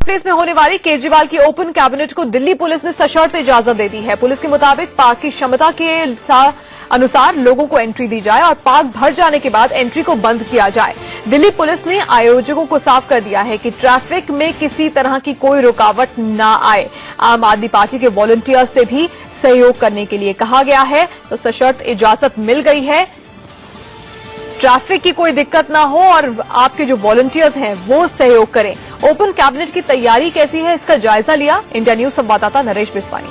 Place में होने वाली केजरीवाल की ओपन कैबिनेट को दिल्ली पुलिस ने सशर्त इजाजत दे दी है। पुलिस के मुताबिक पार्क की क्षमता के अनुसार लोगों को एंट्री दी जाए और पार्क भर जाने के बाद एंट्री को बंद किया जाए। दिल्ली पुलिस ने आयोजकों को साफ कर दिया है कि ट्रैफिक में किसी तरह की कोई रुकावट न आए। आम आदमी पार्टी के वॉलंटियर्स से भी सहयोग करने के लिए कहा गया है, तो सशर्त इजाजत मिल गई है। ट्रैफिक की कोई दिक्कत ना हो और आपके जो वॉलंटियर्स हैं वो सहयोग करें। ओपन कैबिनेट की तैयारी कैसी है, इसका जायजा लिया इंडिया न्यूज संवाददाता नरेश बिस्वानी।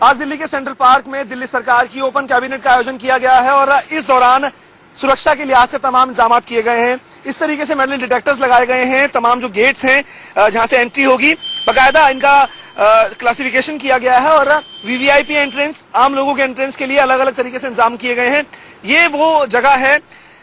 आज दिल्ली के सेंट्रल पार्क में दिल्ली सरकार की ओपन कैबिनेट का आयोजन किया गया है और इस दौरान सुरक्षा के लिहाज से तमाम इंतजाम किए गए हैं। इस तरीके से मेटल डिटेक्टर्स लगाए गए हैं। तमाम जो गेट्स हैं जहां से एंट्री होगी, बाकायदा इनका क्लासिफिकेशन किया गया है और वीवीआईपी एंट्रेंस, आम लोगों के एंट्रेंस के लिए अलग अलग तरीके से इंतजाम किए गए हैं। ये वो जगह है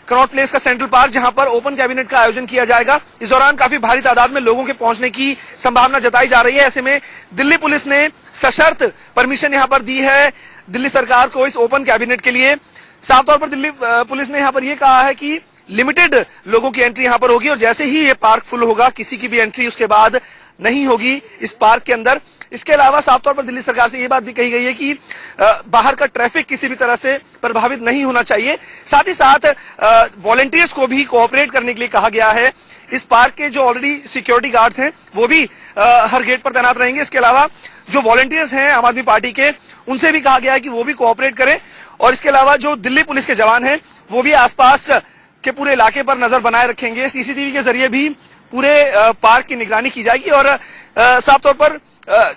कनॉट प्लेस का सेंट्रल पार्क जहां पर ओपन कैबिनेट का आयोजन किया जाएगा। इस दौरान काफी भारी तादाद में लोगों के पहुंचने की संभावना जताई जा रही है। ऐसे में दिल्ली पुलिस ने सशर्त परमिशन यहां पर दी है दिल्ली सरकार को इस ओपन कैबिनेट के लिए। साफ तौर पर दिल्ली पुलिस ने यहां पर यह कहा है कि लिमिटेड लोगों की एंट्री यहां पर होगी और जैसे ही ये पार्क फुल होगा, किसी की भी एंट्री उसके बाद नहीं होगी इस पार्क के अंदर। इसके अलावा साफ तौर पर दिल्ली सरकार से यह बात भी कही गई है कि बाहर का ट्रैफिक किसी भी तरह से प्रभावित नहीं होना चाहिए। साथ ही साथ वॉलंटियर्स को भी कोऑपरेट करने के लिए कहा गया है। इस पार्क के जो ऑलरेडी सिक्योरिटी गार्ड्स हैं वो भी हर गेट पर तैनात रहेंगे। इसके अलावा जो वॉलंटियर्स हैं आम आदमी पार्टी के, उनसे भी कहा गया है कि वो भी कोऑपरेट करें और इसके अलावा जो दिल्ली पुलिस के जवान हैं वो भी आसपास के पूरे इलाके पर नजर बनाए रखेंगे। सीसीटीवी के जरिए भी पूरे पार्क की निगरानी की जाएगी और साफ तौर पर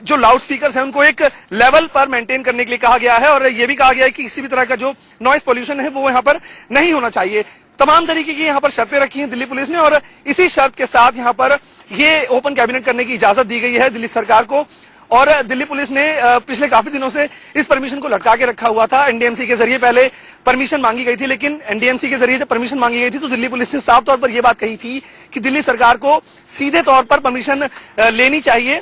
जो लाउड स्पीकर्स हैं उनको एक लेवल पर मेंटेन करने के लिए कहा गया है और यह भी कहा गया है कि किसी भी तरह का जो नॉइस पोल्यूशन है वो यहां पर नहीं होना चाहिए। तमाम तरीके की यहां पर शर्तें रखी हैं दिल्ली पुलिस ने और इसी शर्त के साथ यहां पर ये ओपन कैबिनेट करने की इजाजत दी गई है दिल्ली सरकार को। और दिल्ली पुलिस ने पिछले काफी दिनों से इस परमिशन को लटका के रखा हुआ था। एनडीएमसी के जरिए पहले परमिशन मांगी गई थी, लेकिन एनडीएमसी के जरिए जब परमिशन मांगी गई थी तो दिल्ली पुलिस ने साफ तौर पर यह बात कही थी कि दिल्ली सरकार को सीधे तौर पर परमिशन लेनी चाहिए।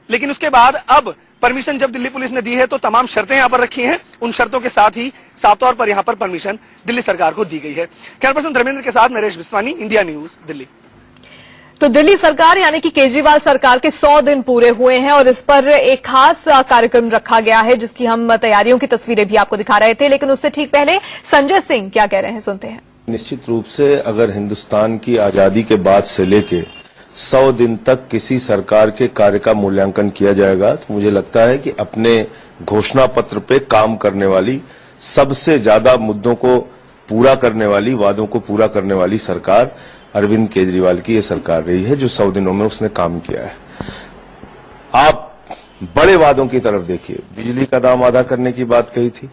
लेकिन उसके बाद अब परमिशन जब दिल्ली पुलिस ने दी है तो तमाम शर्तें यहां पर रखी हैं। उन शर्तों के साथ ही साफ तौर पर यहां पर परमिशन दिल्ली सरकार को दी गई है। कैमरा पर्सन धर्मेंद्र के साथ नरेश बिस्वानी, इंडिया न्यूज, दिल्ली। तो दिल्ली सरकार यानी कि केजरीवाल सरकार के 100 दिन पूरे हुए हैं और इस पर एक खास कार्यक्रम रखा गया है जिसकी हम तैयारियों की तस्वीरें भी आपको दिखा रहे थे। लेकिन उससे ठीक पहले संजय सिंह क्या कह रहे हैं, सुनते हैं। निश्चित रूप से अगर हिंदुस्तान की आजादी के बाद से लेके 100 दिन तक किसी सरकार के कार्य का मूल्यांकन किया जाएगा तो मुझे लगता है कि अपने घोषणा पत्र पे काम करने वाली, सबसे ज्यादा मुद्दों को पूरा करने वाली, वादों को पूरा करने वाली सरकार अरविंद केजरीवाल की ये सरकार रही है जो 100 दिनों में उसने काम किया है। आप बड़े वादों की तरफ देखिए। बिजली का दाम आधा करने की बात कही थी,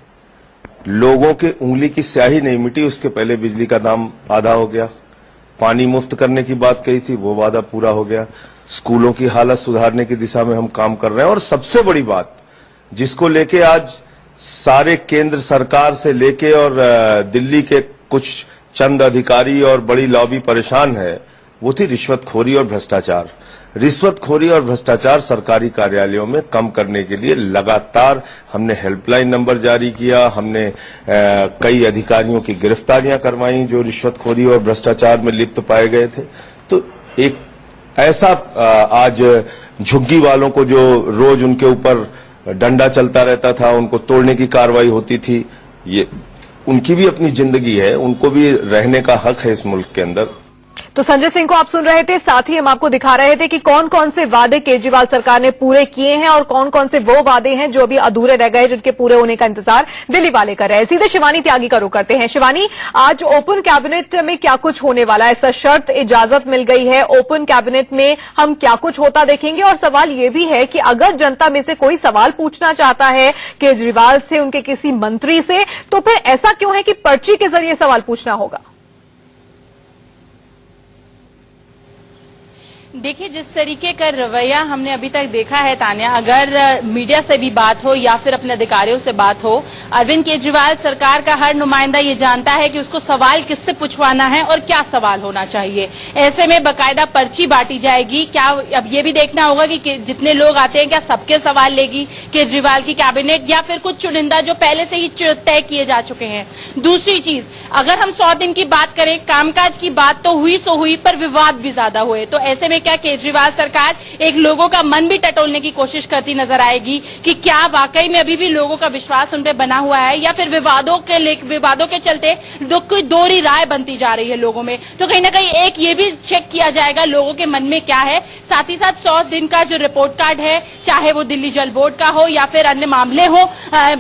लोगों के उंगली की स्याही नहीं मिटी उसके पहले बिजली का दाम आधा हो गया। पानी मुफ्त करने की बात कही थी, वो वादा पूरा हो गया। स्कूलों की हालत सुधारने की दिशा में हम काम कर रहे हैं और सबसे बड़ी बात जिसको लेके आज सारे केंद्र सरकार से लेके और दिल्ली के कुछ चंद अधिकारी और बड़ी लॉबी परेशान है, वो थी रिश्वतखोरी और भ्रष्टाचार। रिश्वतखोरी और भ्रष्टाचार सरकारी कार्यालयों में कम करने के लिए लगातार हमने हेल्पलाइन नंबर जारी किया। हमने कई अधिकारियों की गिरफ्तारियां करवाई जो रिश्वतखोरी और भ्रष्टाचार में लिप्त पाए गए थे। तो एक ऐसा आज झुग्गी वालों को जो रोज उनके ऊपर डंडा चलता रहता था, उनको तोड़ने की कार्रवाई होती थी, ये उनकी भी अपनी जिंदगी है, उनको भी रहने का हक है इस मुल्क के अंदर। तो संजय सिंह को आप सुन रहे थे। साथ ही हम आपको दिखा रहे थे कि कौन कौन से वादे केजरीवाल सरकार ने पूरे किए हैं और कौन कौन से वो वादे हैं जो अभी अधूरे रह गए, जिनके पूरे होने का इंतजार दिल्ली वाले कर रहे हैं। सीधे शिवानी त्यागी का रुख करते हैं। शिवानी, आज ओपन कैबिनेट में क्या कुछ होने वाला है? सशर्त इजाजत मिल गई है, ओपन कैबिनेट में हम क्या कुछ होता देखेंगे? और सवाल यह भी है कि अगर जनता में से कोई सवाल पूछना चाहता है केजरीवाल से, उनके किसी मंत्री से, तो फिर ऐसा क्यों है कि पर्ची के जरिए सवाल पूछना होगा? देखिए, जिस तरीके का रवैया हमने अभी तक देखा है तान्या, अगर मीडिया से भी बात हो या फिर अपने अधिकारियों से बात हो, अरविंद केजरीवाल सरकार का हर नुमाइंदा ये जानता है कि उसको सवाल किससे पूछवाना है और क्या सवाल होना चाहिए। ऐसे में बाकायदा पर्ची बांटी जाएगी। क्या अब ये भी देखना होगा कि जितने लोग आते हैं क्या सबके सवाल लेगी केजरीवाल की कैबिनेट, या फिर कुछ चुनिंदा जो पहले से ही तय किए जा चुके हैं। दूसरी चीज, अगर हम 100 दिन की बात करें, कामकाज की बात तो हुई सो हुई, पर विवाद भी ज्यादा हुए। तो ऐसे में क्या केजरीवाल सरकार एक लोगों का मन भी टटोलने की कोशिश करती नजर आएगी कि क्या वाकई में अभी भी लोगों का विश्वास उन पे बना हुआ है, या फिर विवादों के चलते कोई दोहरी राय बनती जा रही है लोगों में। तो कहीं ना कहीं एक ये भी चेक किया जाएगा लोगों के मन में क्या है। साथ ही साथ 100 दिन का जो रिपोर्ट कार्ड है, चाहे वो दिल्ली जल बोर्ड का हो या फिर अन्य मामले हो,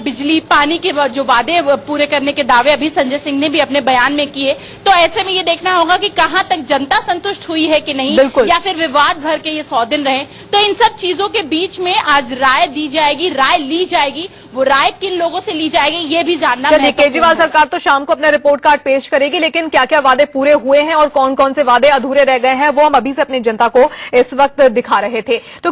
बिजली पानी के जो वादे पूरे करने के दावे अभी संजय सिंह ने भी अपने बयान में किए। तो ऐसे में ये देखना होगा कि कहां तक जनता संतुष्ट हुई है कि नहीं, या फिर विवाद भर के ये 100 दिन रहे। तो इन सब चीजों के बीच में आज राय दी जाएगी, राय ली जाएगी। वो राय किन लोगों से ली जाएगी ये भी जानना चलिए, केजरीवाल सरकार तो शाम को अपना रिपोर्ट कार्ड पेश करेगी, लेकिन क्या क्या वादे पूरे हुए हैं और कौन कौन से वादे अधूरे रह गए हैं वो हम अभी से अपनी जनता को इस वक्त दिखा रहे थे। तो